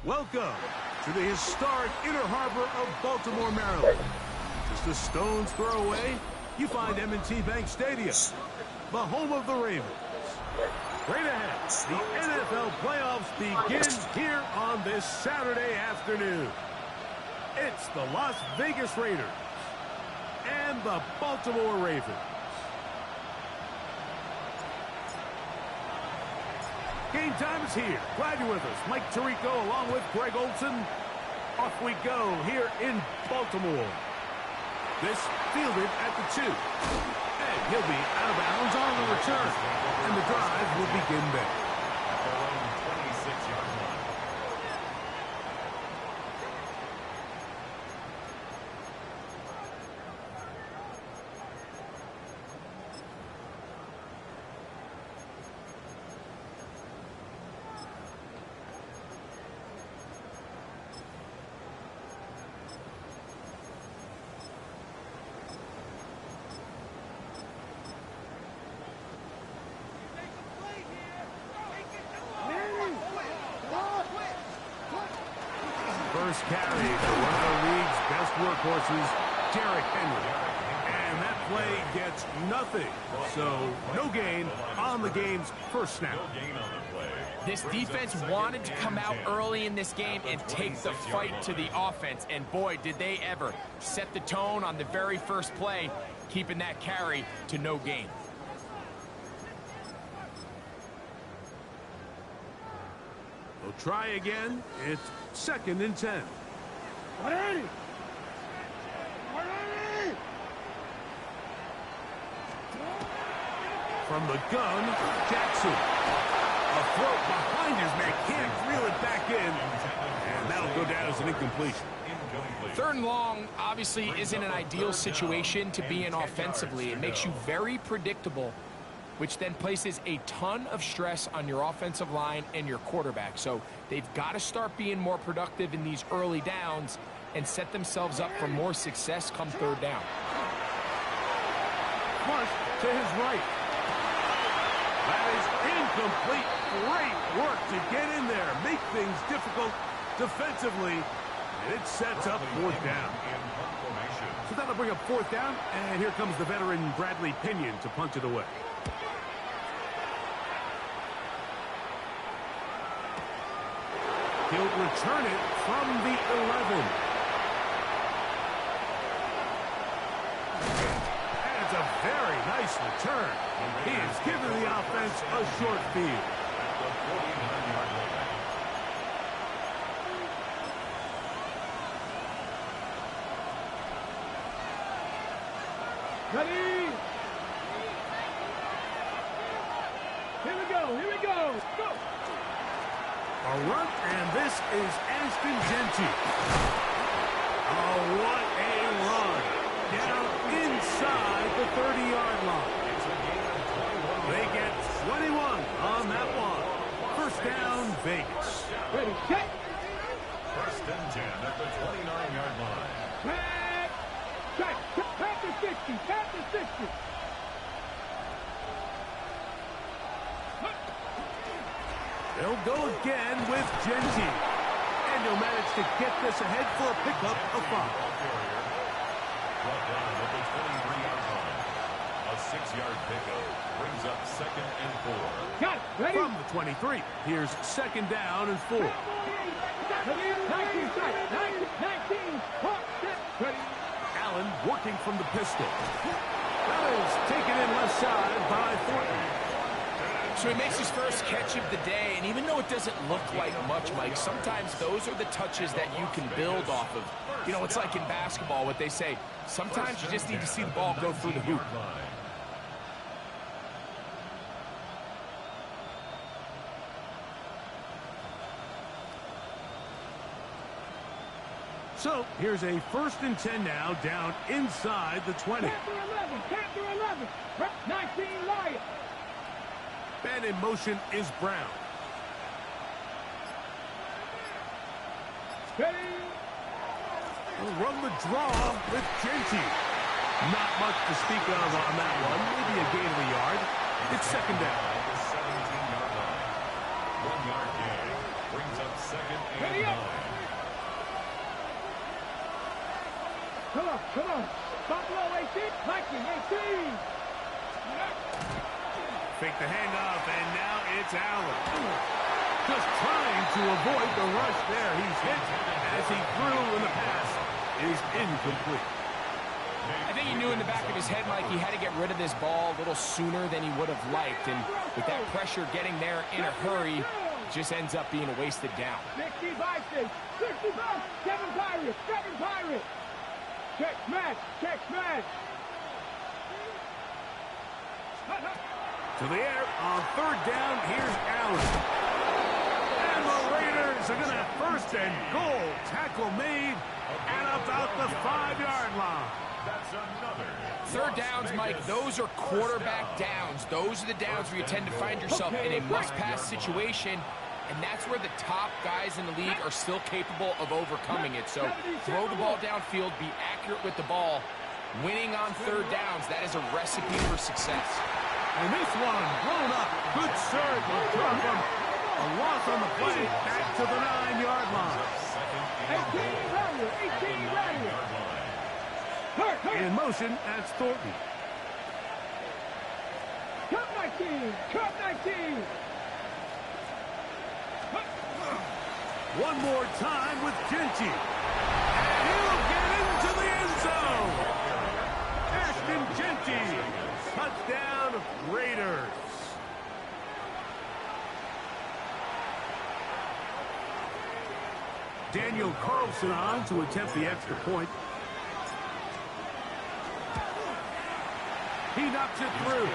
Welcome to the historic Inner Harbor of Baltimore, Maryland. Just a stone's throw away, you find M&T Bank Stadium, the home of the Ravens. Right ahead, the NFL playoffs begin here on this Saturday afternoon. It's the Las Vegas Raiders and the Baltimore Ravens. Game time is here. Glad you're with us. Mike Tirico along with Greg Olson. Off we go here in Baltimore. This fielded at the 2. And he'll be out of bounds on the return. And the drive will begin there. 26-yard line. First carry for one of the league's best workhorses, Derrick Henry. And that play gets nothing. So no gain on the game's first snap. This defense wanted to come out early in this game and take the fight to the offense. And boy, did they ever set the tone on the very first play, keeping that carry to no gain. They'll try again. It's 2nd and 10. From the gun, Jackson. A throw behind his man. Can't reel it back in. And that'll go down as an incompletion. 3rd and long obviously isn't an ideal situation to be in offensively. It makes you very predictable, which then places a ton of stress on your offensive line and your quarterback. So they've got to start being more productive in these early downs and set themselves up for more success come 3rd down. Flush to his right. That is incomplete. Great work to get in there, make things difficult defensively, and it sets up 4th down. So that'll bring up 4th down, and here comes the veteran Bradley Pinion to punch it away. He'll return it from the 11. And it's a very nice return. He has given the offense a short field. Ready? Here we go, here we go. Go! A run, and this is Ashton Genty. Oh, what a run. Down inside the 30-yard line. They get 21 on that one. 1st down, Vegas. Ready, check. 1st and 10 at the 29-yard line. Back. Check. Back to 60. Back to 60. They'll go again with Genty. And he'll manage to get this ahead for a pickup of 5. Brought down at the 23-yard line. A 6-yard pickup brings up 2nd and 4. Got it. Ready? From the 23, here's 2nd down and 4. 19, 19. Ready? Allen working from the pistol. That is taken in left side by Thornton. So he makes his first catch of the day, and even though it doesn't look like much, Mike, sometimes those are the touches that you can build off of. You know, it's like in basketball, what they say, sometimes you just need to see the ball go through the hoop. So here's a 1st and 10 now, down inside the 20. Capture 11. 19, Lion. And in motion is Brown. Ready? We'll run the draw with Genty. Not much to speak of on that one. Maybe a gain of a yard. It's 2nd down. 17-yard line. 1-yard gain brings up 2nd and Ready up. Come on. Buffalo 18, Viking 18. Fake the handoff, and now it's Allen. Just trying to avoid the rush there. He's hit as he threw, and the pass is incomplete. I think he knew in the back of his head, Mike, he had to get rid of this ball a little sooner than he would have liked. And with that pressure getting there in a hurry, it just ends up being a wasted down. 65, 65, 7 Pirates. Check smash. To the air on third down. Here's Allen. And the Raiders are going to have first and goal. Tackle made at about the 5-yard line. That's another. Third downs, Mike, those are quarterback downs. Those are the downs where you tend to find yourself in a must-pass situation, and that's where the top guys in the league are still capable of overcoming it. So throw the ball downfield, be accurate with the ball. Winning on third downs, that is a recipe for success. And this one blown up. Good surge will drop him. A loss on the play back to the 9-yard line. 18 Radius. In motion, that's Thornton. Cup 19. One more time with Genty. And he'll get into the end zone. Ashton Genty. Touchdown, Raiders. Daniel Carlson on to attempt the extra point. He knocks it through.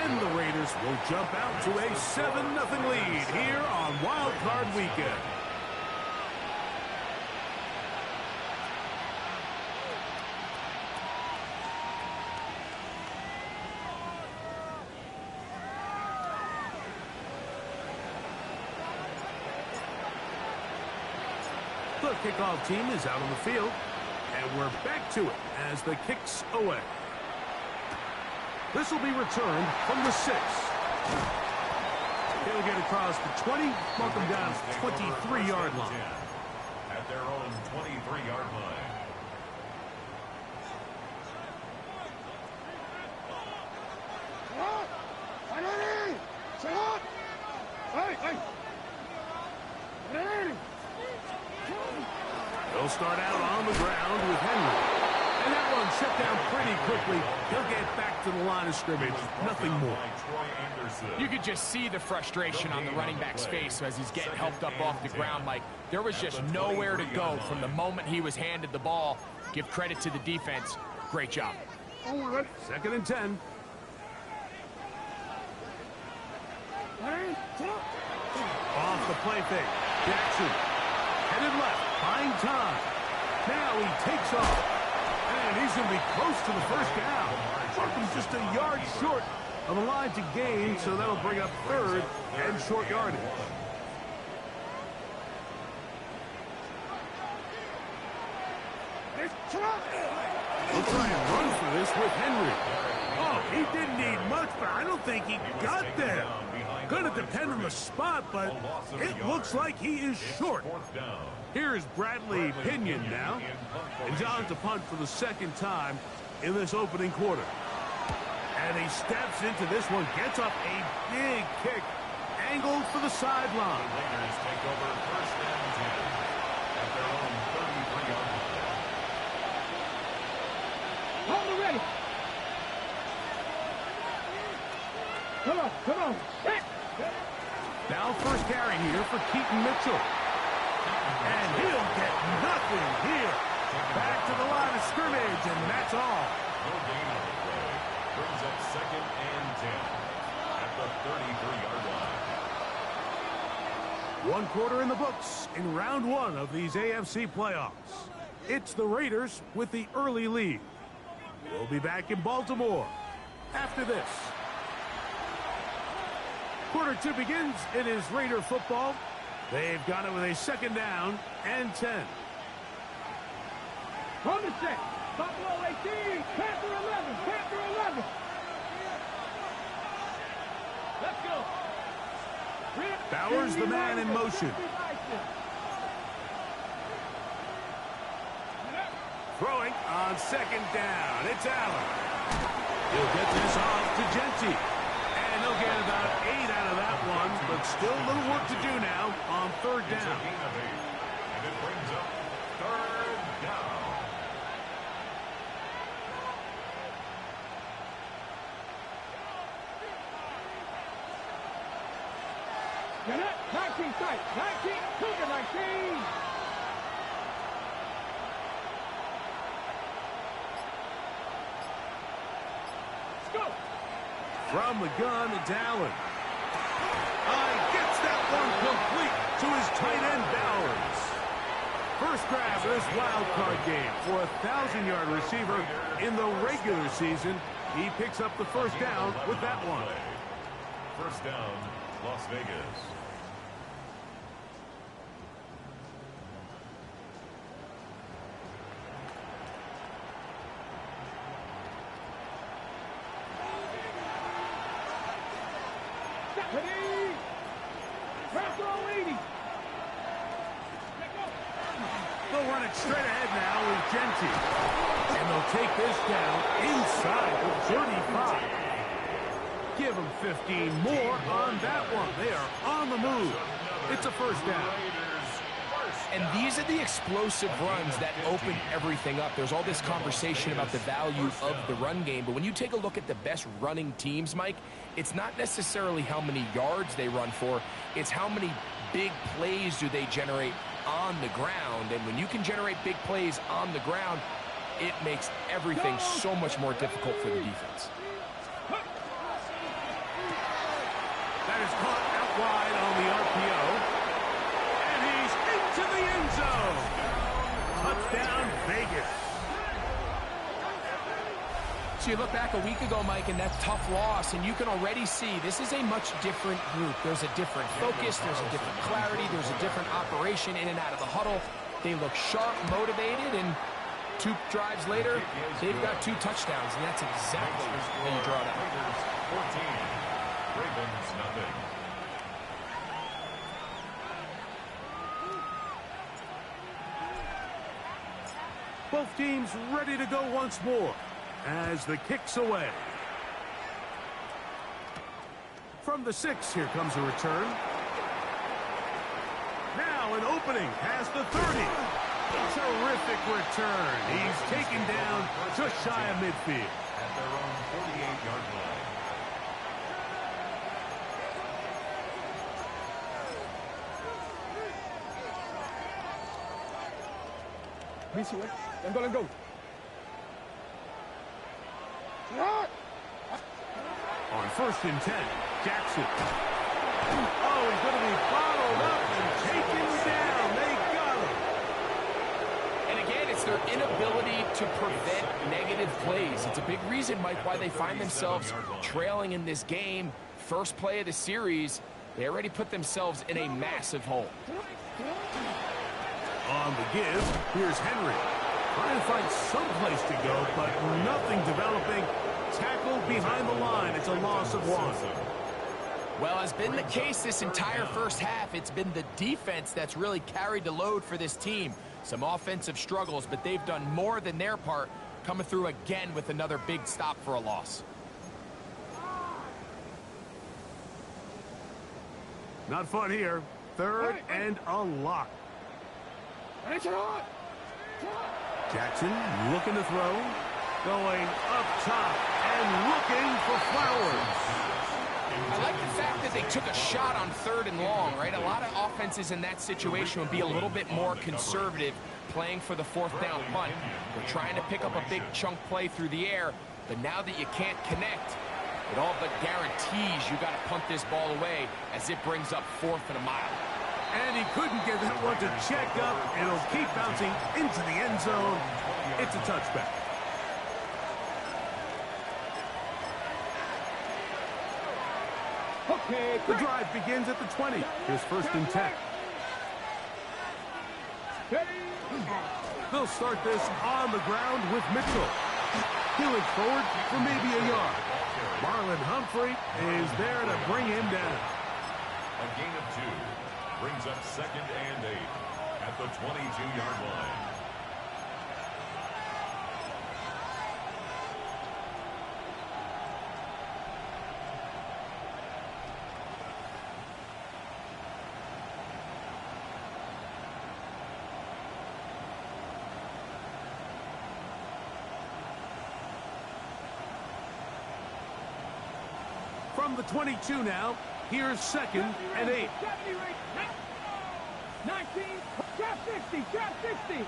And the Raiders will jump out to a 7-0 lead here on Wild Card Weekend. The kickoff team is out on the field, and we're back to it as the kick's away. This will be returned from the 6. They'll get across the 20, mark them down at the 23-yard line. At their own 23-yard line. They'll start out on the ground with Henry. And that one shut down pretty quickly. He'll get back to the line of scrimmage. Nothing more. You could just see the frustration on the running back's face as he's getting helped up off the ground. Like, there was just nowhere to go from the moment he was handed the ball. Give credit to the defense. Great job. 2nd and 10. Off the play fake. Jackson. Headed left. Buying time. Now he takes off. And he's going to be close to the first down. Markham's just a yard short of the line to gain, so that'll bring up third and short yardage. We'll try and run for this with Henry. Oh, he didn't need much, but I don't think he got there. Going to depend on the spot, but it looks like he is short. Here's Bradley Pinion now. And John's to punt for the second time in this opening quarter. And he steps into this one, gets up a big kick, angled for the sideline. The Raiders take over first and 10 at their own 33-yard line. Hold it ready. Come on. Now first carry here for Keaton Mitchell. And he'll get nothing here. Back to the line of scrimmage, and that's all. No gain on the play. Brings up 2nd and 10 at the 33-yard line. One quarter in the books in round 1 of these AFC playoffs. It's the Raiders with the early lead. We'll be back in Baltimore after this. Quarter 2 begins. It is Raider football. They've got it with a 2nd down and 10. On the set. Buffalo 18. Panther 11. Let's go. Bowers the man in motion. Throwing on second down. It's Allen. He'll get this off to Genty. And they'll get about 8 out of that one, but still a little work to do now on third down. It's a gain of 8, and it brings up third down. You're not 19 tight. 19, Cougar 19. Let's go. From the gun, it's Allen. Gets that one complete to his tight end, Bowers. First grab of this wild card game for a 1,000-yard receiver in the regular season. He picks up the first down with that one. First down, Las Vegas. Ready. Press all 80. They'll run it straight ahead now with Genty. And they'll take this down inside the 35. Give them 15 more on that one. They are on the move. It's a first down. And these are the explosive runs that open everything up. There's all this conversation about the value of the run game, but when you take a look at the best running teams, Mike, it's not necessarily how many yards they run for, it's how many big plays do they generate on the ground. And when you can generate big plays on the ground, it makes everything so much more difficult for the defense. That is caught out wide on the RPO. And he's into the end zone. Touchdown, Vegas. So you look back a week ago, Mike, and that tough loss, and you can already see this is a much different group. There's a different focus, there's a different clarity, there's a different operation in and out of the huddle. They look sharp, motivated, and 2 drives later, they've got 2 touchdowns, and that's exactly how you draw that. 14, Ravens nothing. Both teams ready to go once more as the kick's away. From the 6, here comes a return. Now an opening past the 30. Terrific return. He's taken down just shy of midfield. At their own 48-yard line. Missy, what? Let go. On 1st and 10, Jackson. Oh, he's going to be bottled up and taken down. They got him. And again, it's their inability to prevent negative plays. It's a big reason, Mike, why they find themselves trailing in this game. First play of the series, they already put themselves in a massive hole. On the give, here's Henry. Trying to find some place to go, but nothing developing. Tackled behind the line. It's a loss of 1. Well, has been the case this entire first half. It's been the defense that's really carried the load for this team. Some offensive struggles, but they've done more than their part, coming through again with another big stop for a loss. Not fun here. 3rd and a lot. Jackson looking to throw. Going up top and looking for Flowers. I like the fact that they took a shot on 3rd and long, right? A lot of offenses in that situation would be a little bit more conservative, playing for the 4th down punt. They're trying to pick up a big chunk play through the air, but now that you can't connect, it all but guarantees you got to punt this ball away as it brings up 4th and a mile. And he couldn't get that one to check up. It'll keep bouncing into the end zone. It's a touchback. Okay, The drive begins at the 20. Here's 1st and 10. They'll start this on the ground with Mitchell. He'll forward for maybe a yard. Marlon Humphrey is there to bring him down. A gain of 2 brings up 2nd and 8 at the 22-yard line. From the 22 now, here's 2nd and 8. 19, trap 60, trap 60.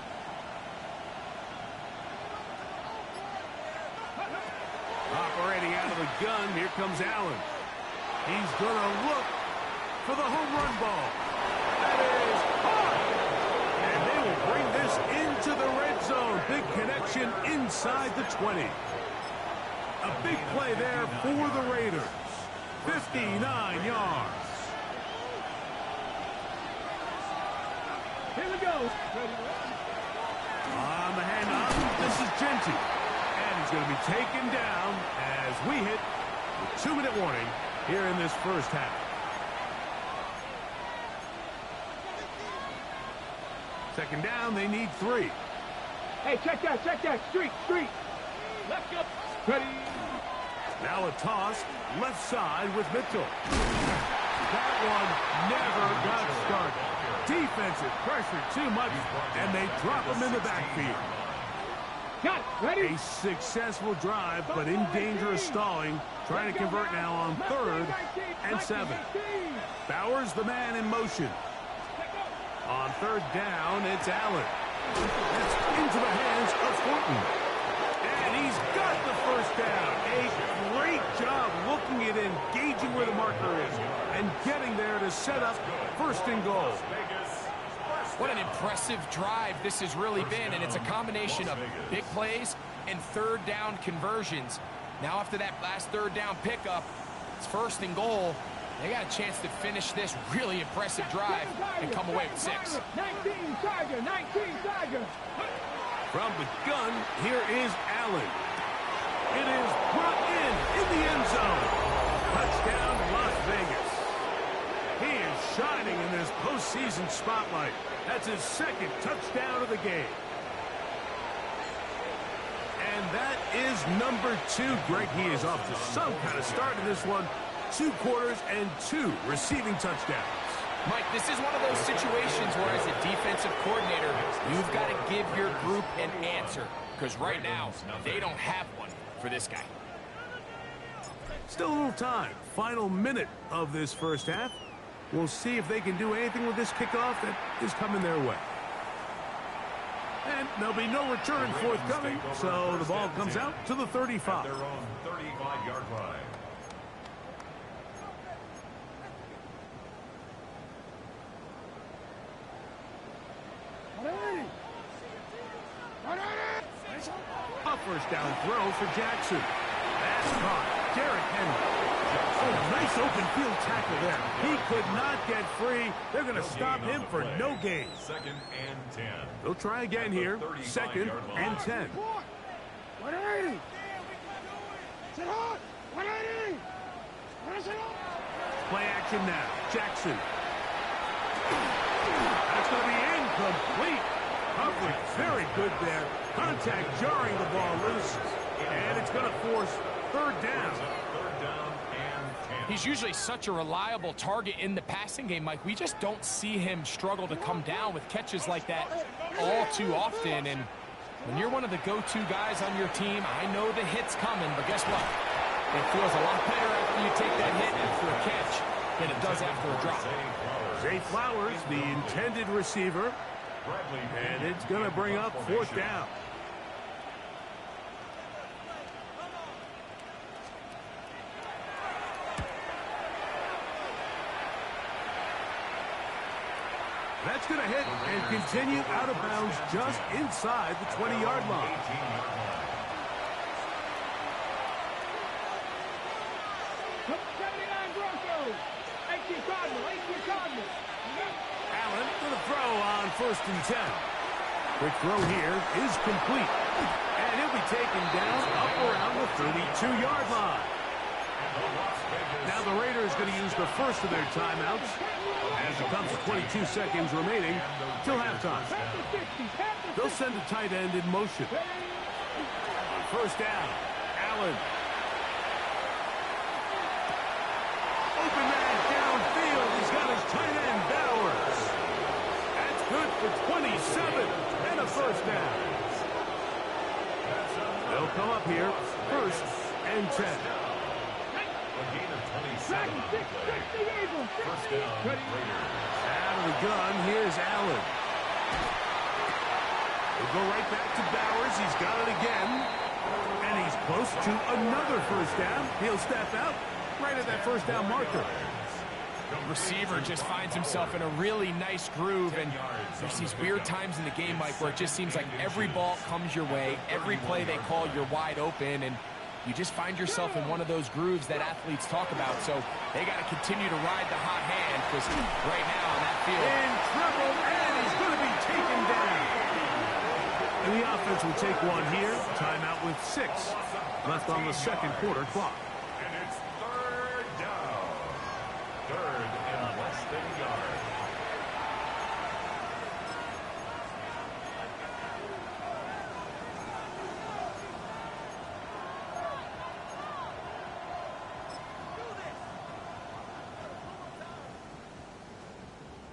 Operating out of the gun, here comes Allen. He's going to look for the home run ball. That is hard. And they will bring this into the red zone. Big connection inside the 20. A big play there for the Raiders. 59 yards. Here we go. On the handoff, this is Genty. And he's going to be taken down as we hit the 2-minute warning here in this first half. Second down, they need 3. Hey, check that, street. Let's go. Ready. Now a toss, left side with Mitchell. That one never got started. Defensive pressure too much, and they drop him in the backfield. Got it. Ready. A successful drive, but in danger of stalling. Trying to convert now on 3rd and 7. Bowers, the man in motion. On 3rd down, it's Allen. It's into the hands of Horton. And he's got the first down. A great job looking at engaging where the marker is and getting there to set up 1st and goal. What an impressive drive this has really been, and it's a combination of big plays and 3rd down conversions. Now after that last 3rd down pickup, it's 1st and goal. They got a chance to finish this really impressive drive and come away with 6. 19 Tiger. From the gun, here is Allen. It is brought in the end zone. Touchdown, Las Vegas. He is shining in this postseason spotlight. That's his 2nd touchdown of the game. And that is number 2. Greg, he is off to some kind of start in this one. 2 quarters and 2 receiving touchdowns. Mike, this is one of those situations where as a defensive coordinator, you've got to give your group an answer. Because right now, they don't have one for this guy. Still a little time. Final minute of this first half. We'll see if they can do anything with this kickoff that is coming their way. And there'll be no return forthcoming, so the ball comes out to the 35. Their own 35-yard line. A first down throw for Jackson. That's caught. Derrick Henry. Oh, nice open field tackle there. He could not get free. They're going to stop him for no gain. 2nd and 10. They'll try again here. 2nd and 10. 180. Sit hot. 180. Play action now. Jackson. That's going to be incomplete. Coverage very good there. Contact jarring the ball loose. And it's going to force 3rd down. 3rd down and 10. He's usually such a reliable target in the passing game, Mike. We just don't see him struggle to come down with catches like that all too often. And when you're one of the go-to guys on your team, I know the hit's coming, but guess what? It feels a lot better after you take that hit after a catch than it does after a drop. Zay Flowers, the intended receiver. And it's going to bring up 4th down. That's going to hit and continue out of bounds just inside the 20-yard line. Allen for the throw on 1st and 10. Quick throw here is complete. And he'll be taken down up around the 32-yard line. Now the Raiders going to use the first of their timeouts as it comes to 22 seconds remaining till halftime. They'll send a tight end in motion. On 1st down, Allen. Open man downfield. He's got his tight end, Bowers. That's good for 27 and a 1st down. They'll come up here 1st and 10. A gain of Dragon 27 on 6, the play. 60 Eagles, First 60. down, Ready. Raiders. Out of the gun, here's Allen. We'll go right back to Bowers. He's got it again. And he's close to another first down. He'll step out right at that first down marker. Receiver just finds himself in a really nice groove, and there's these weird times in the game, Mike, where it just seems like every ball comes your way, every play they call, you're wide open, and you just find yourself in one of those grooves that athletes talk about. So they got to continue to ride the hot hand, because right now on that field, In trouble, and he's going to be taken down. And the offense will take one here. Timeout with 6 left on the second quarter clock. And it's third down. Third and less than a yard.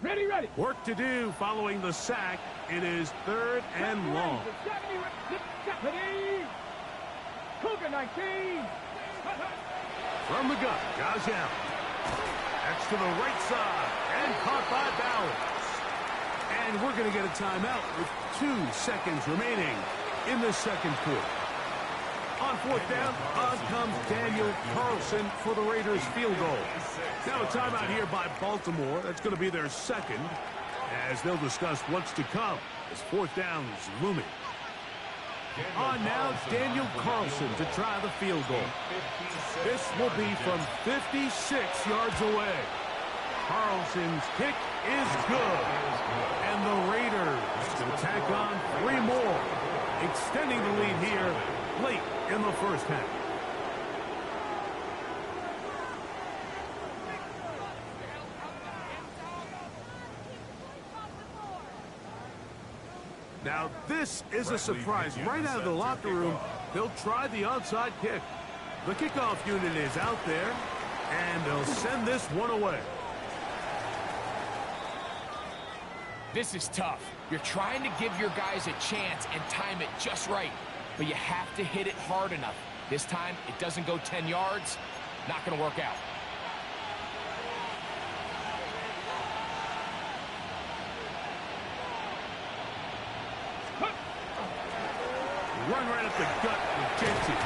Ready, ready. Work to do following the sack. It is third and long. Ready. Cougar 19. From the gun, Josh Allen. That's to the right side and caught by Bowers. And we're going to get a timeout with 2 seconds remaining in the second quarter. On fourth down, on comes Daniel Carlson for the Raiders field goal. Now a timeout here by Baltimore. That's going to be their second, as they'll discuss what's to come as fourth down is looming. On now, Daniel Carlson to try the field goal. This will be from 56 yards away. Carlson's kick is good. And the Raiders to tack on 3 more, extending the lead here late in the first half. Now, this is a surprise. Right out of the locker room, they'll try the onside kick. The kickoff unit is out there, and they'll send this one away. this is tough. You're trying to give your guys a chance and time it just right, but you have to hit it hard enough. This time, it doesn't go 10 yards. Not going to work out. Run right up the gut with Jensen.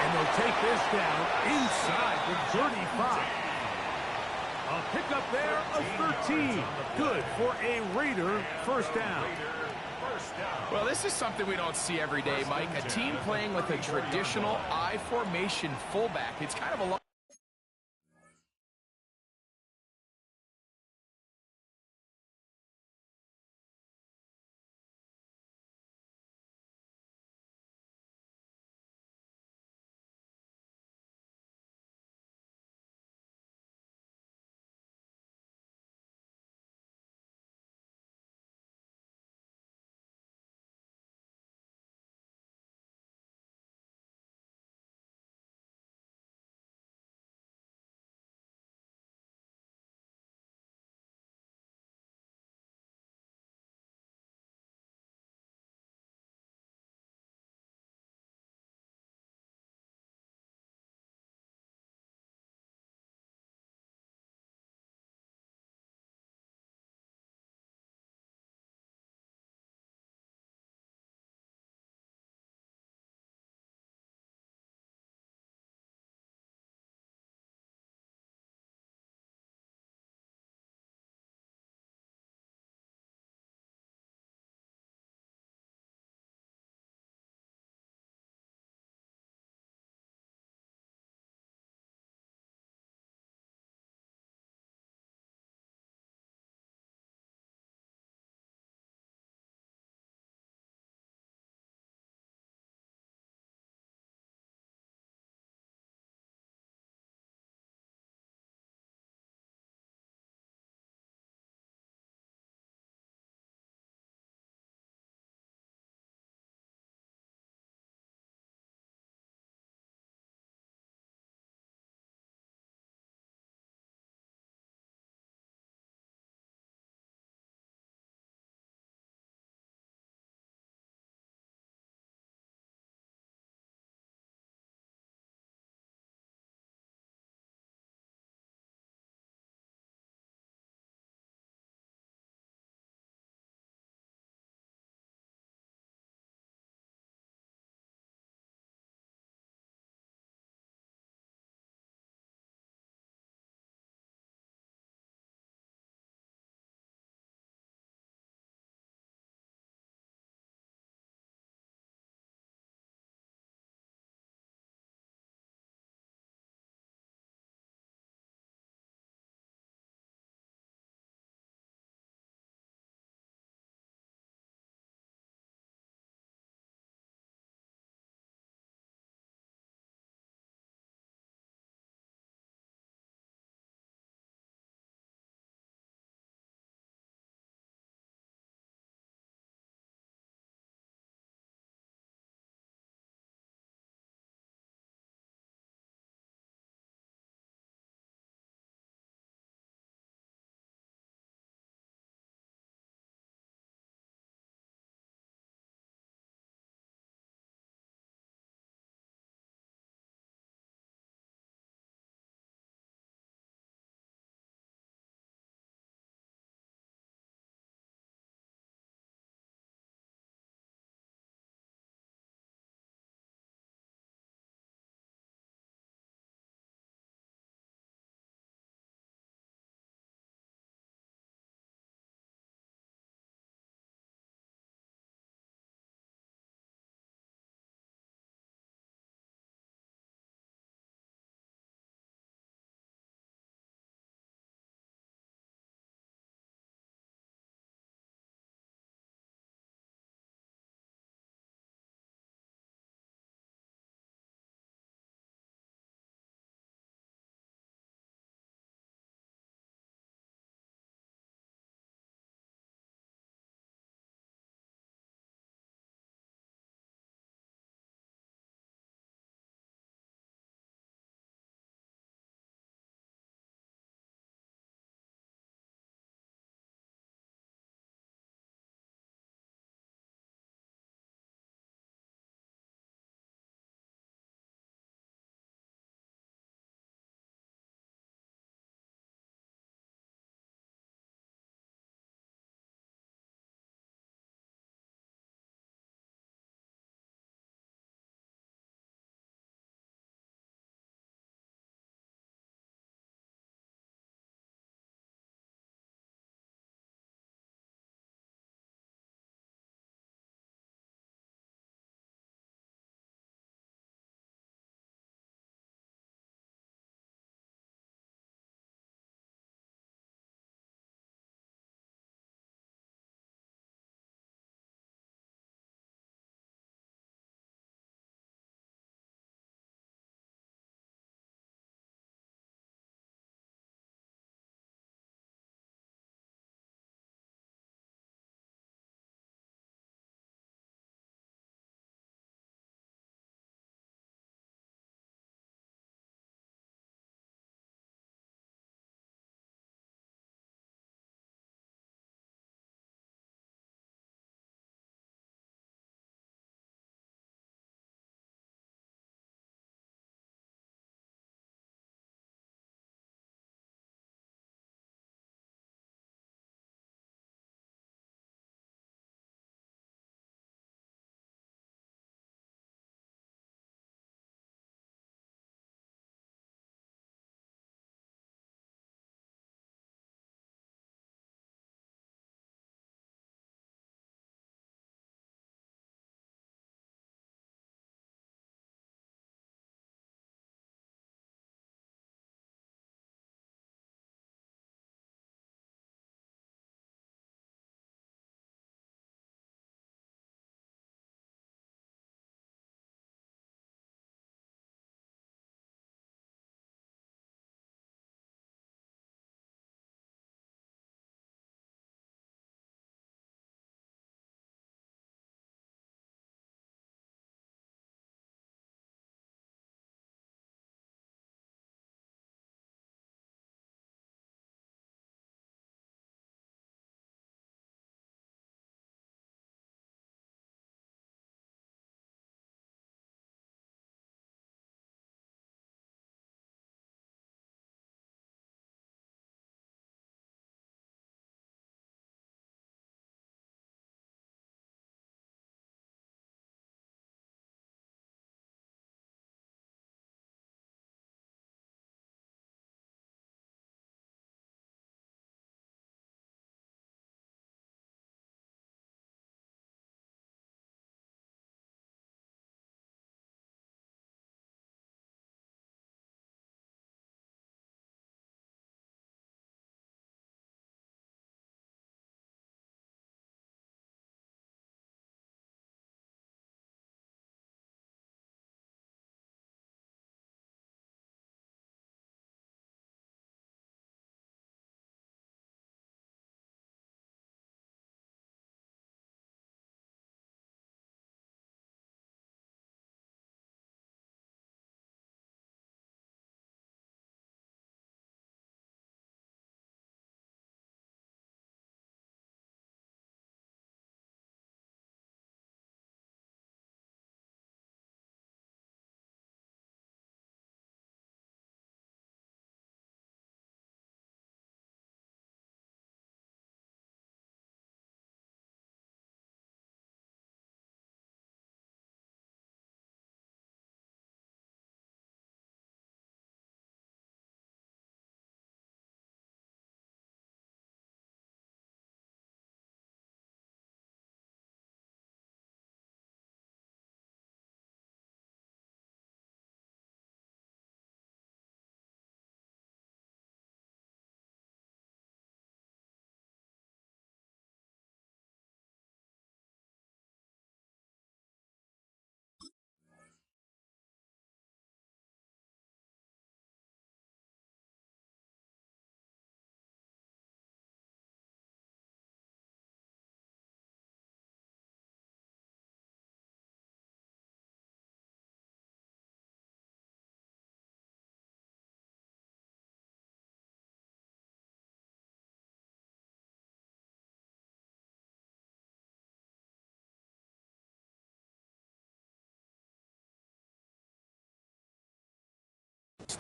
And they'll take this down inside the 35. A pickup there of 13. Good for a Raider first down. Well, this is something we don't see every day, Mike. A team playing with a traditional I formation fullback. It's kind of a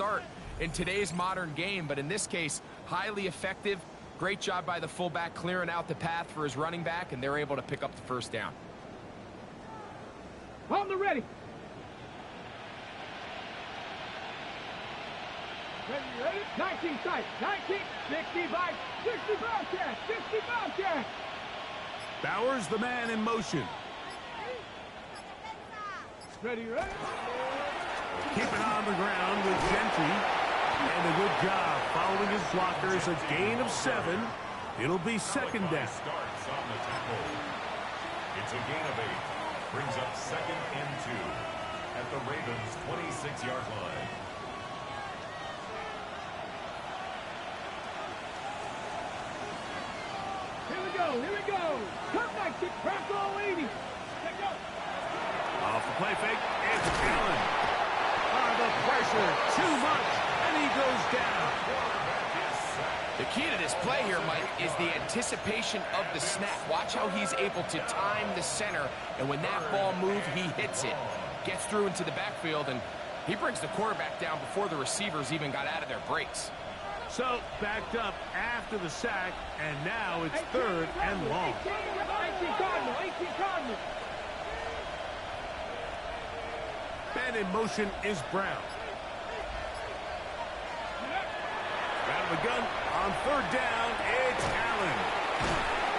start in today's modern game, but in this case, highly effective. Great job by the fullback clearing out the path for his running back, and they're able to pick up the first down. On the ready. Ready? 19 sight. 19, 65, 60 Bobcat, 60 Bobcat. Bowers, the man in motion. Ready? Keep it on the ground with Gentry. And a good job following his blockers. A gain of 7. It'll be second down. Starts on the tackle. It's a gain of 8. Brings up second and 2 at the Ravens' 26-yard line. Here we go. Cut back to Crackle 80. Let go. Off the play fake. It's Allen. The pressure, too much, and he goes down. The key to this play here, Mike, is the anticipation of the snap. Watch how he's able to time the center, and when that ball moves, he hits it. Gets through into the backfield, and he brings the quarterback down before the receivers even got out of their breaks. So, backed up after the sack, and now it's third and long. 18 Cardinal. Man in motion is Brown. Out of the gun on third down, it's Allen.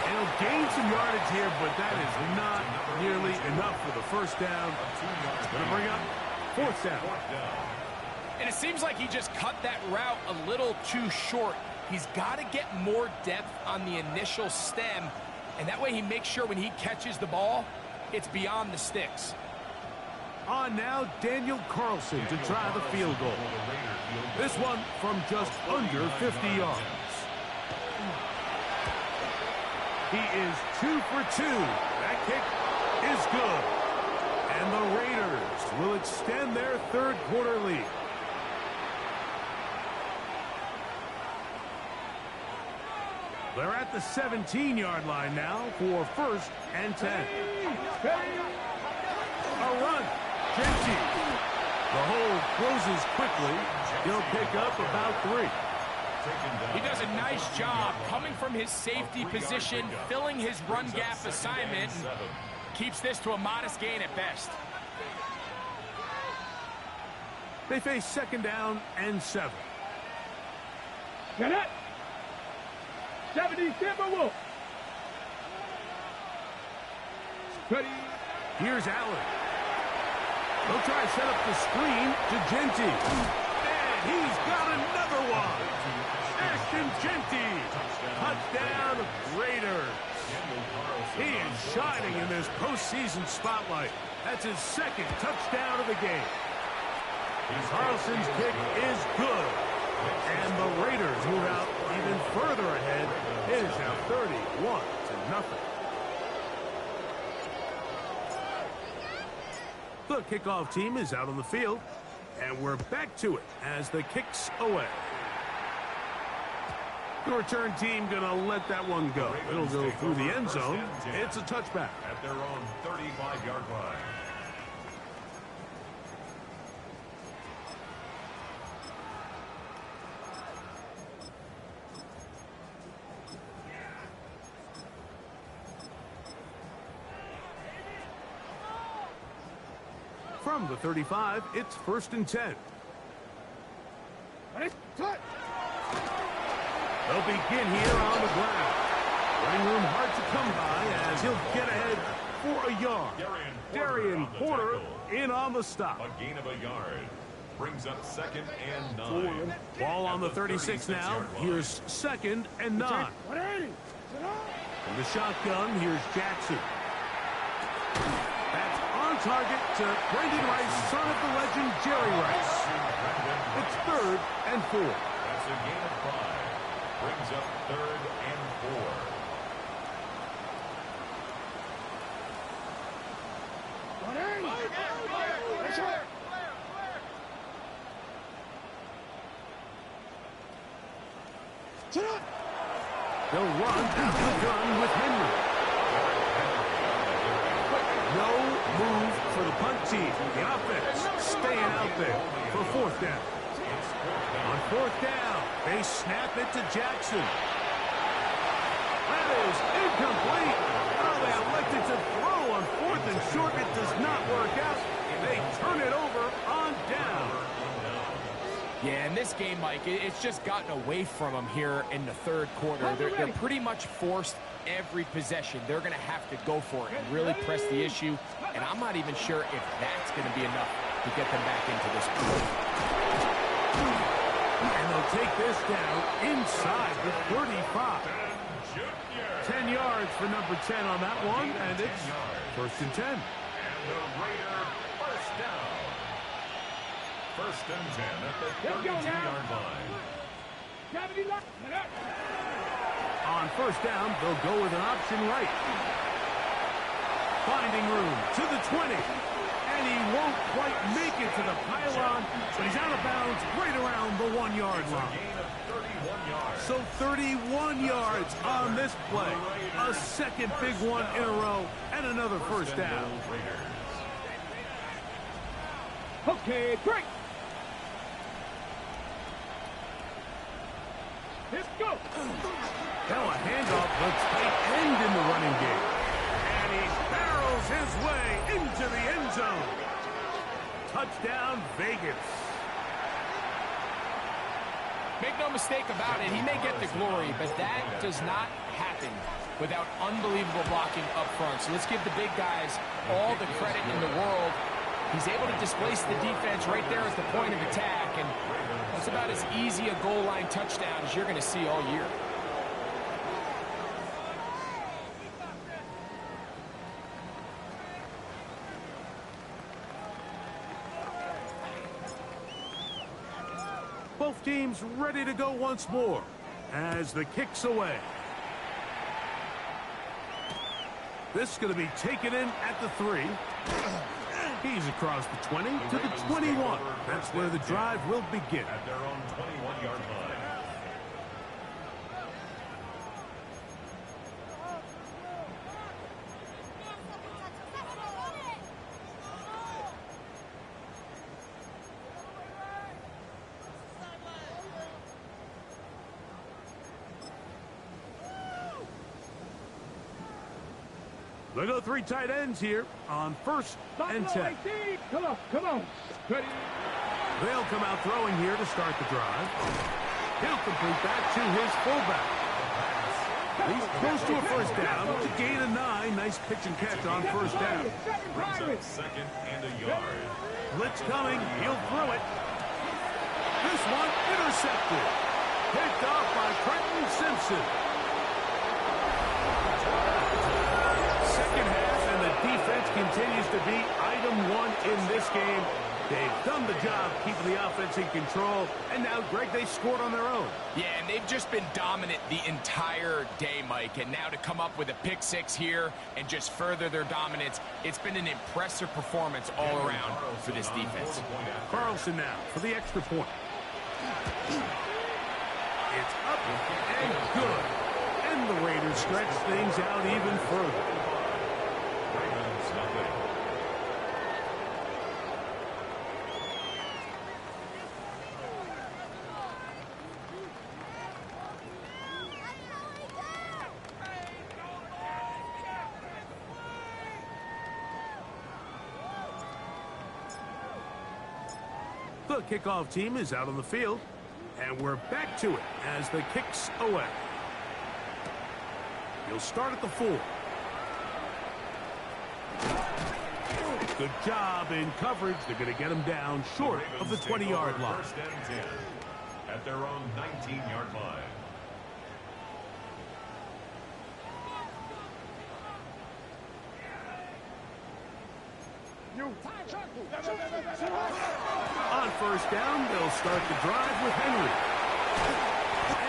And he'll gain some yardage here, but that is not nearly enough for the first down. Going to bring up fourth down. And it seems like he just cut that route a little too short. He's got to get more depth on the initial stem, and that way he makes sure when he catches the ball, it's beyond the sticks. On now, Daniel Carlson to try the field goal. This one from just under 50 yards. He is 2 for 2. That kick is good. And the Raiders will extend their third quarter lead. They're at the 17-yard line now for first and 10. A run. Gentry. The hole closes quickly. He'll pick up about 3. He does a nice job coming from his safety position, filling his run gap assignment, and keeps this to a modest gain at best. They face second down and 7. Get it. 70 Timberwolves. Ready. Here's Allen. They'll try to set up the screen to Gentry. And he's got another one. Ashton Gentry. Touchdown, Raiders. He is shining in this postseason spotlight. That's his second touchdown of the game. Carlson's kick is good. And the Raiders move out even further ahead. It is now 31-0. The kickoff team is out on the field, and we're back to it as the kick's away. The return team going to let that one go. It'll go through the end zone. It's a touchback. At their own 35-yard line. From the 35, it's first and 10. They'll begin here on the ground. Running room hard to come by as he'll get ahead for a yard. Darian Porter in on the stop. A gain of a yard. Brings up second and 9. Ball on the 36 now. Here's second and 9. From the shotgun, here's Jackson. That's on target to Brendan Rice, son of the legend Jerry Rice. It's third and 4. That's a gain of 5. Brings up third and 4. They'll run out of the gun with Henry. No move for the punt team. The offense staying out there for fourth down. On fourth down, they snap it to Jackson. That is incomplete. Oh, they elected to throw on fourth and short. It does not work out. They turn it over on down. Yeah, in this game, Mike, it's just gotten away from them here in the third quarter. They're pretty much forced every possession. They're going to have to go for it and really press the issue. And I'm not even sure if that's going to be enough to get them back into this game. And they'll take this down inside the 35. 10 yards for number 10 on that one, and it's first and 10. And the Raider first down. First and 10 at the 32-yard line. On first down, they'll go with an option right. Finding room to the 20. And he won't quite make it to the pylon, but he's out of bounds right around the 1-yard line. Gain of 31 yards. So 31 yards on this play. A second big one in a row, and another first down. Okay, great. Let's go. Now a handoff, the tight end in the running game. And he barrels his way into the end zone. Touchdown, Vegas. Make no mistake about it, he may get the glory, but that does not happen without unbelievable blocking up front. So let's give the big guys all the credit in the world. He's able to displace the defense right there at the point of attack, and that's about as easy a goal line touchdown as you're going to see all year. Both teams ready to go once more as the kick's away. This is going to be taken in at the 3. He's across the 20 to the 21. That's where the drive will begin. At their own 21-yard line. They go 3 tight ends here on first and 10. Come on, come on. Ready? They'll come out throwing here to start the drive. He'll complete back to his fullback. He's close to a first down. It's a gain of 9. Nice pitch and catch on first down. Brings up second and a yard. Blitz coming. He'll throw it. This one intercepted. Picked off by Trenton Simpson. Second half, and the defense continues to be item 1 in this game. They've done the job keeping the offense in control, and now, Greg, they scored on their own. Yeah, and they've just been dominant the entire day, Mike. And now to come up with a pick 6 here and just further their dominance, it's been an impressive performance all around for this defense. Carlson now for the extra point. It's up and good. And the Raiders stretch things out even further. Ravens nothing. The kickoff team is out on the field, and we're back to it as the kick's away. He'll start at the 4. Good job in coverage. They're going to get him down short of the 20-yard line. First and 10 at their own 19-yard line. On first down, they'll start the drive with Henry.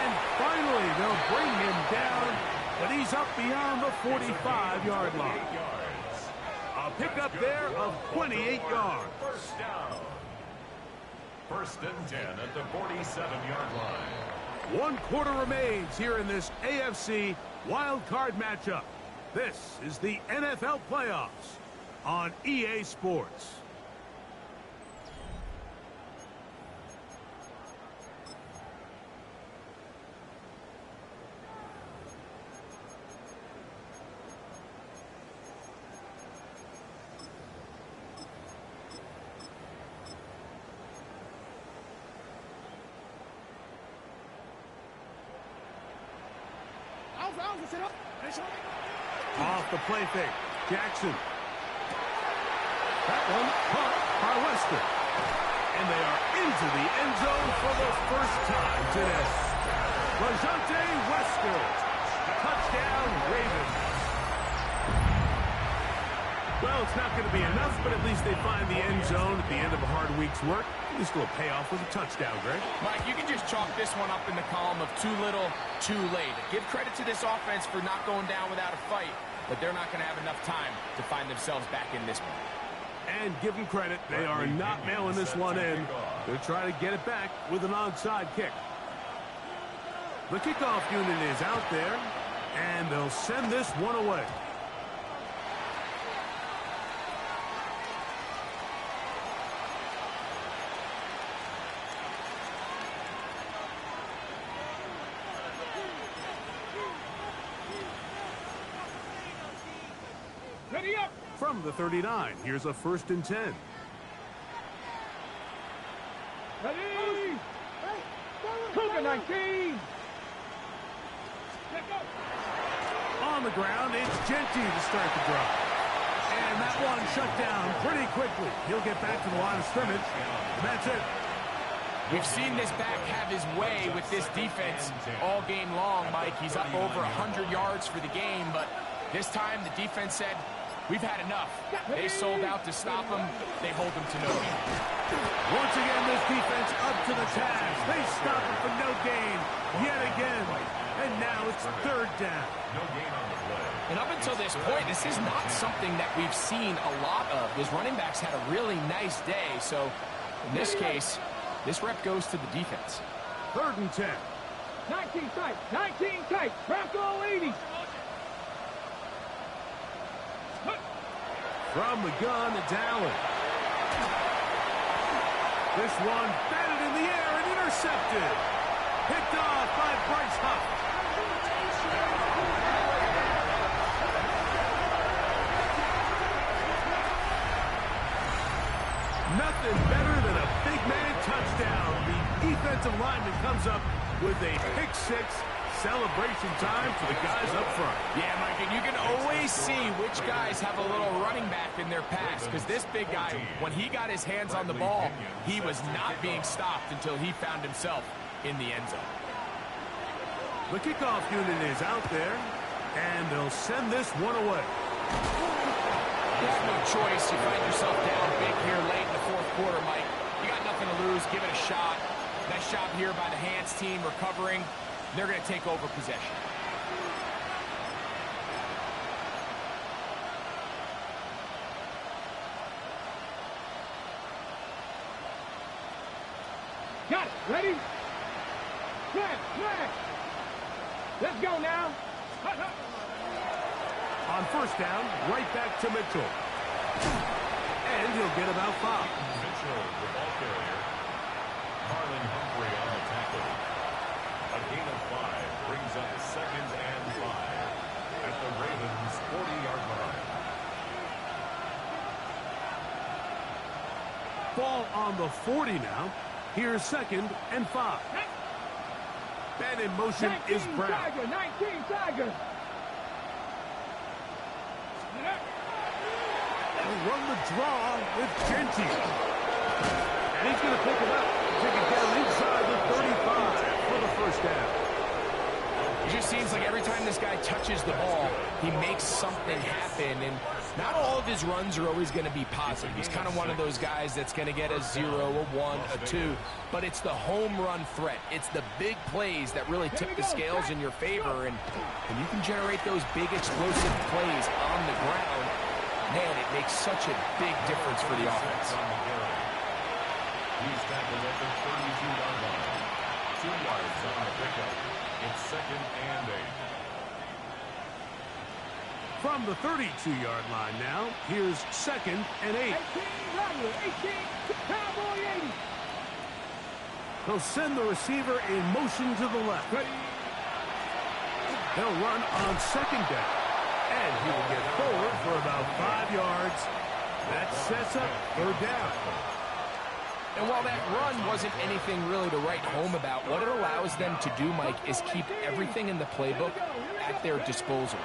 And finally, they'll bring him down, but he's up beyond the 45-yard line. A pickup there of 28 yards. First down. First and 10 at the 47-yard line. 1 quarter remains here in this AFC wild card matchup. This is the NFL playoffs on EA Sports. Off the play fake. Jackson. That one caught by Wester. And they are into the end zone for the first time today. LaJohntay Wester. Touchdown, Ravens. Well, it's not going to be enough, but at least they find the end zone at the end of a hard week's work. At least it'll pay off with a touchdown, Greg. Mike, you can just chalk this one up in the column of too little, too late. Give credit to this offense for not going down without a fight, but they're not going to have enough time to find themselves back in this one. And give them credit, they are not mailing this one in. They're trying to get it back with an onside kick. The kickoff unit is out there, and they'll send this one away. Ready up. From the 39, here's a 1st and 10. Ready. Cougar 19. Let go. On the ground, it's Genty to start the drive. And that one shut down pretty quickly. He'll get back to the line of scrimmage. And that's it. We've seen this back have his way with this defense all game long, Mike. He's up over 100 yards for the game, but this time the defense said, we've had enough. They sold out to stop him. They hold him to no gain. Once again, this defense up to the task. They stop it for no gain yet again. And now it's 3rd down. No gain on the play. And up until this point, this is not something that we've seen a lot of. His running backs had a really nice day. So in this case, this rep goes to the defense. 3rd and 10. 19 tight. 19 tight. Bronco ladies. From the gun, it's Allen. This one batted in the air and intercepted. Picked off by Bryce Huff. Nothing better than a big man touchdown. The defensive lineman comes up with a pick six. Celebration time for the guys up front. Yeah, Mike, and you can always see which guys have a little running back in their pass, because this big guy, when he got his hands on the ball, he was not being stopped until he found himself in the end zone. The kickoff unit is out there, and they'll send this one away. You have no choice. You find yourself down big here late in the 4th quarter, Mike. You got nothing to lose. Give it a shot. Nice job here by the hands team recovering. They're going to take over possession. Got it. Ready? Flag. Let's go now. On 1st down, right back to Mitchell. And he'll get about 5. Mitchell, the ball carrier. Marlon Humphrey on the tackle. A gain of 5 brings up 2nd and 5 at the Ravens' 40-yard line. Ball on the 40 now. Here's 2nd and 5. And in motion is Brown. Tiger, 19 Tiger. He'll run the draw with Genty. And he's going to pick it up. Take it down inside the 35 for the 1st down. It just seems like every time this guy touches the ball, he makes something happen. And not all of his runs are always going to be positive. He's kind of one of those guys that's going to get a 0, a 1, a 2. But it's the home run threat. It's the big plays that really tip the scales in your favor. And when you can generate those big explosive plays on the ground, man, it makes such a big difference for the offense. He's tackled at the 32-yard line. 2 yards on the pickup. It's 2nd and 8. From the 32-yard line now, here's 2nd and 8. 18 Rattler, 18 Cowboy 80. He'll send the receiver in motion to the left. Ready? He'll run on 2nd down. And he will get forward for about 5 yards. That sets up 3rd down. And while that run wasn't anything really to write home about, what it allows them to do, Mike, is keep everything in the playbook at their disposal.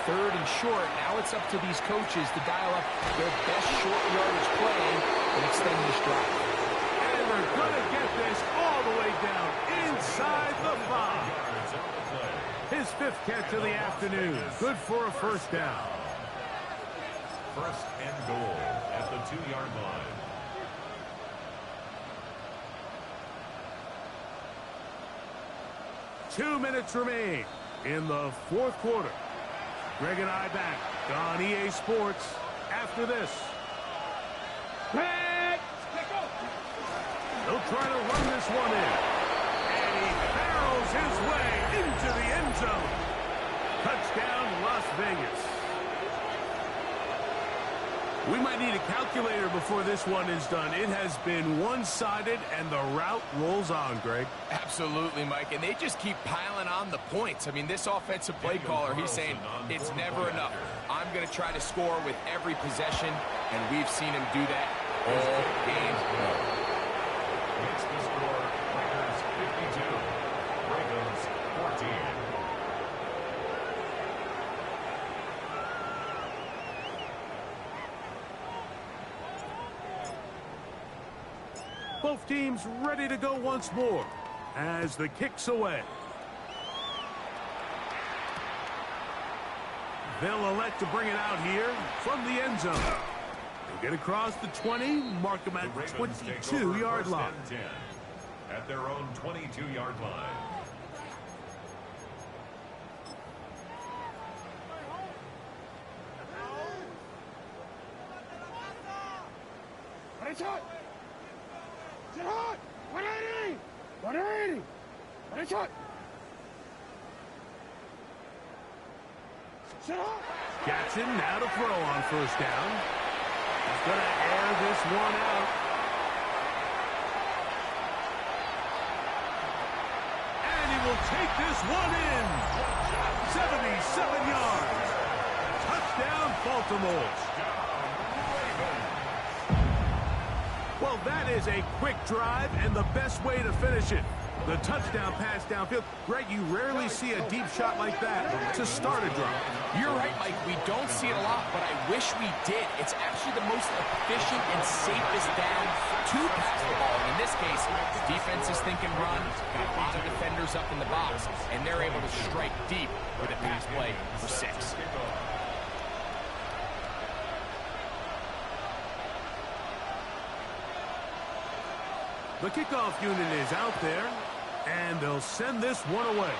3rd and short, now it's up to these coaches to dial up their best short yardage play and extend this drive. And they're going to get this all the way down inside the 5. His 5th catch of the afternoon. Good for a first down. 1st and goal at the 2-yard line. Two minutes remain in the 4th quarter. Greg and I back on EA Sports after this. They'll try to run this one in. And he barrels his way into the end zone. Touchdown, Las Vegas. We might need a calculator before this one is done. It has been one-sided, and the route rolls on, Greg. Absolutely, Mike, and they just keep piling on the points. I mean, this offensive play caller, he's saying it's never enough. I'm going to try to score with every possession, and we've seen him do that all game long. It's the score, Raiders 52, Ravens 14. Both teams ready to go once more as the kick's away. They'll elect to bring it out here from the end zone. They'll get across the 20, mark them at 22-yard line. At their own 22-yard line. Sit hot! 180! 180! Finish it! Sit hot! Jackson now to throw on first down. He's going to air this one out. And he will take this one in. 77 yards. Touchdown, Baltimore. Well, that is a quick drive and the best way to finish it. The touchdown pass downfield. Greg, you rarely see a deep shot like that to start a drive. You're right, Mike. We don't see it a lot, but I wish we did. It's actually the most efficient and safest down to pass the ball. And in this case, the defense is thinking run, got a lot of defenders up in the box, and they're able to strike deep with a pass play for 6. The kickoff unit is out there, and they'll send this one away.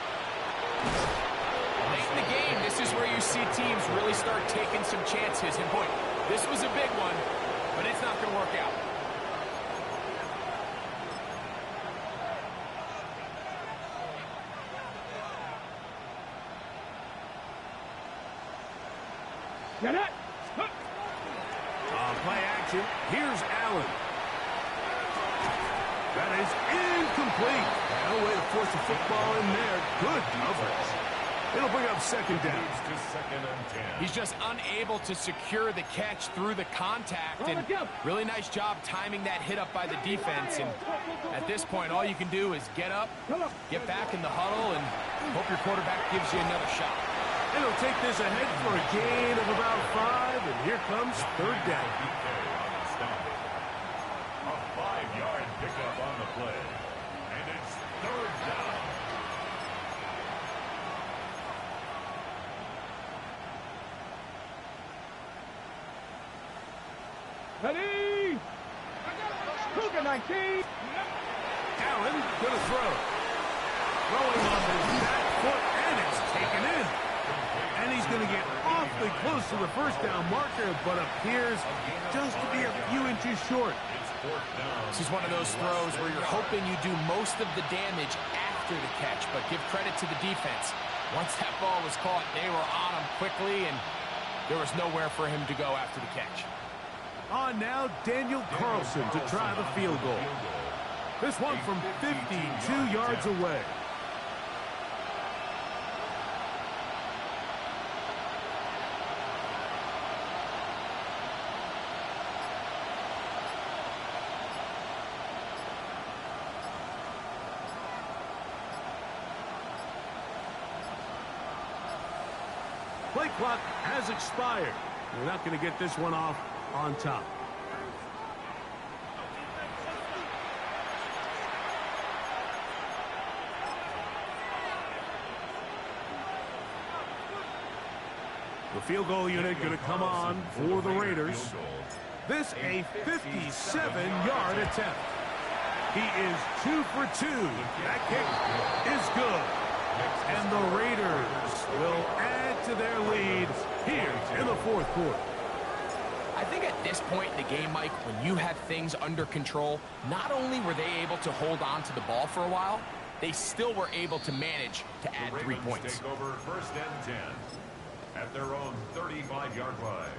Late in the game, this is where you see teams really start taking some chances. And boy, this was a big one, but it's not going to work out. Get it! Play action. Here's Allen. That is incomplete. No way to force the football in there. Good coverage. It'll bring up second down. He's just unable to secure the catch through the contact. And really nice job timing that hit up by the defense. And at this point, all you can do is get up, get back in the huddle, and hope your quarterback gives you another shot. It'll take this ahead for a gain of about 5, and here comes third down. A 5-yard pickup on the play. And it's third down. Ready! Cougar 19! Allen gonna throw. Throwing on his back foot, and it's taken in. And he's going to get awfully close to the first down marker, but appears just to be a few inches short. This is one of those throws where you're hoping you do most of the damage after the catch, but give credit to the defense. Once that ball was caught, they were on him quickly, and there was nowhere for him to go after the catch. On now, Daniel Carlson to try the field goal. This one from 52 yards away. Play clock has expired. We're not going to get this one off on top. The field goal unit going to come on for the Raiders. This a 57-yard attempt. He is 2 for 2. That kick is good. And the Raiders will add to their lead here in the fourth quarter. I think at this point in the game, Mike, when you have things under control, not only were they able to hold on to the ball for a while, they still were able to manage to add 3 points. Take over 1st and 10 at their own 35-yard line.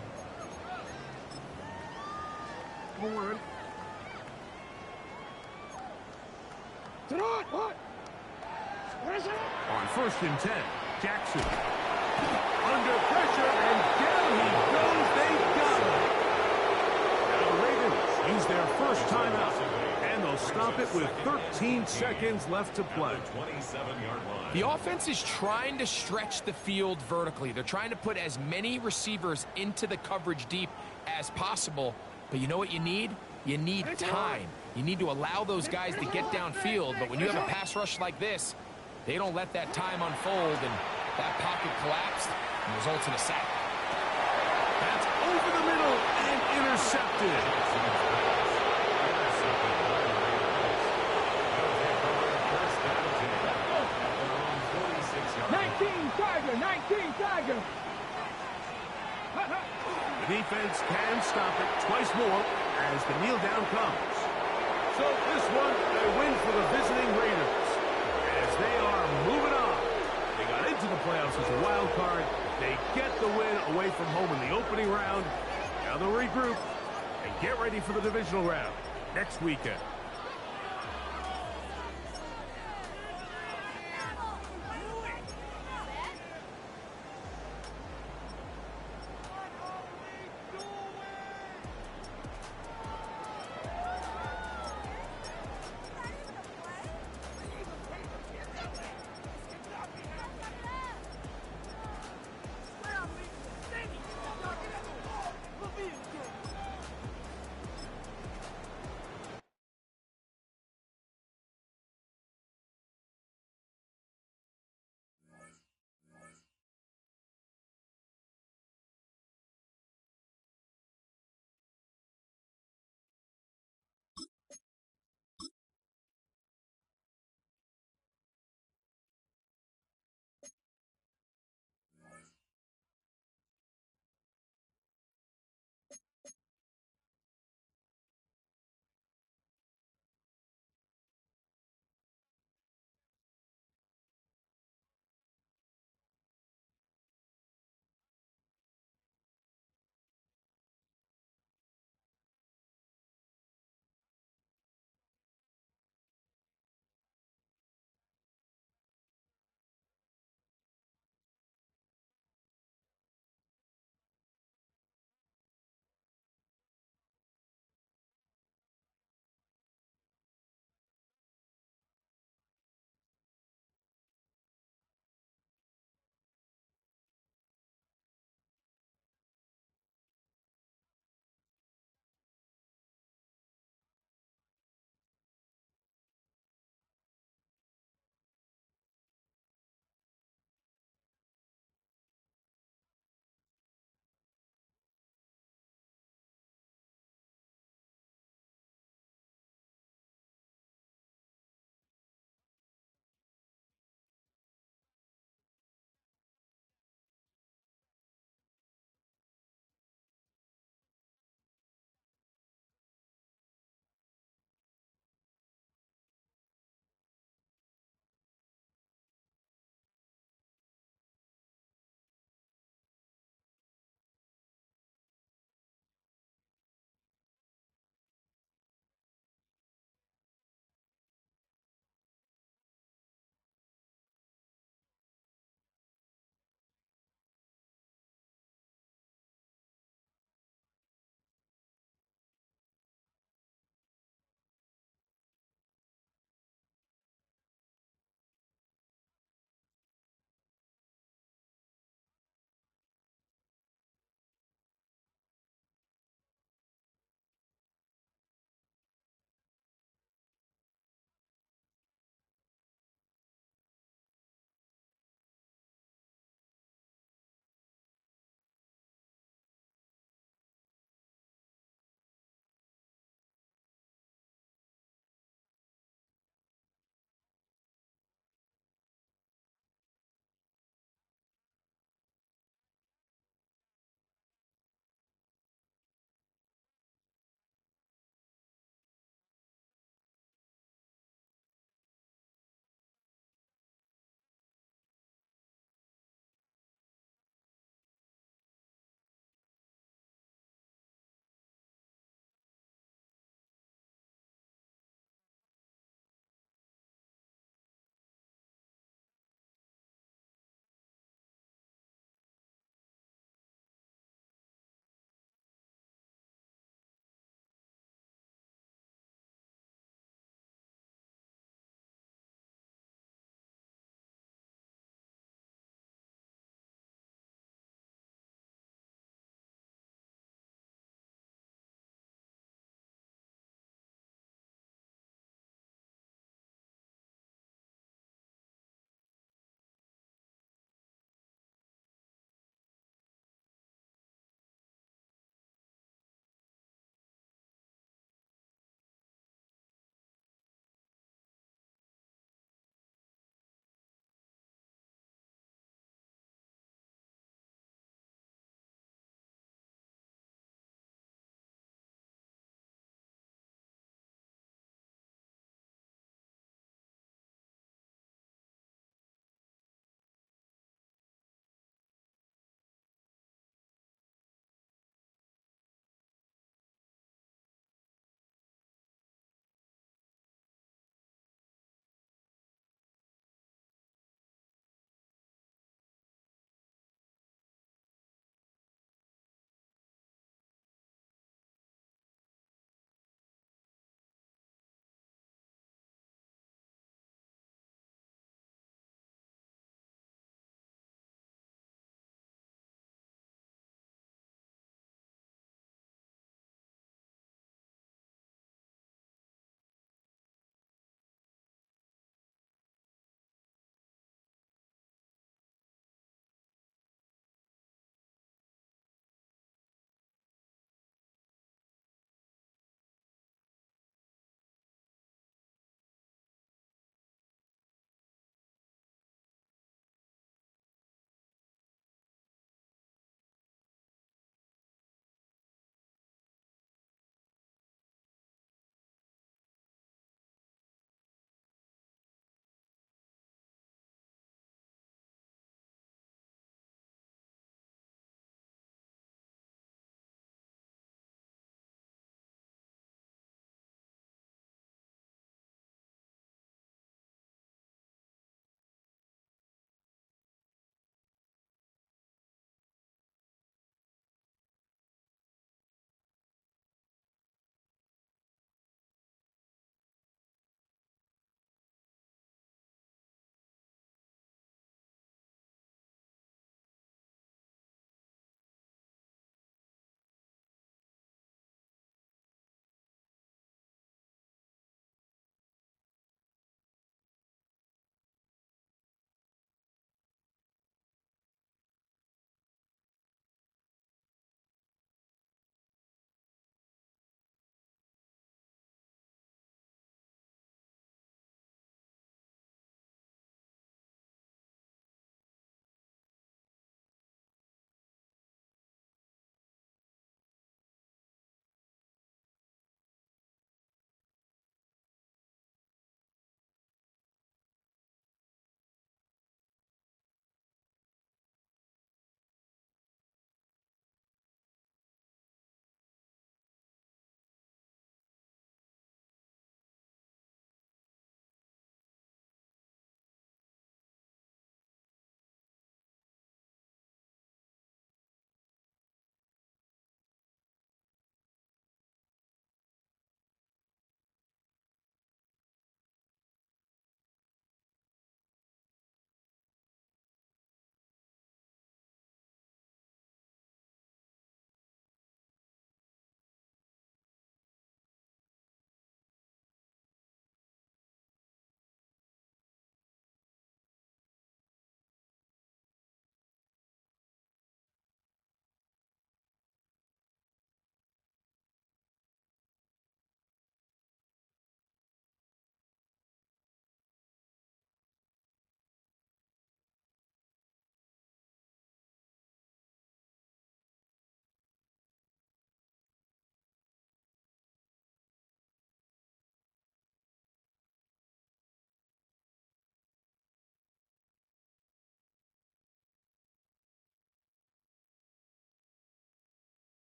Forward. Throw it. What? On 1st and 10, Jackson. Under pressure, and down he goes. They got him. Now the Ravens use their first timeout, and they'll stop it with 13 seconds left to play. 27-yard line. The offense is trying to stretch the field vertically. They're trying to put as many receivers into the coverage deep as possible. But you know what you need? You need time. You need to allow those guys to get downfield. But when you have a pass rush like this, they don't let that time unfold, and that pocket collapsed and results in a sack. That's over the middle and intercepted. 19 Tiger. The defense can stop it twice more as the kneel down comes. So this one, a win for the visiting Raiders as they are moving on. They got into the playoffs as a wild card. They get the win away from home in the opening round. Now they'll regroup and get ready for the divisional round next weekend.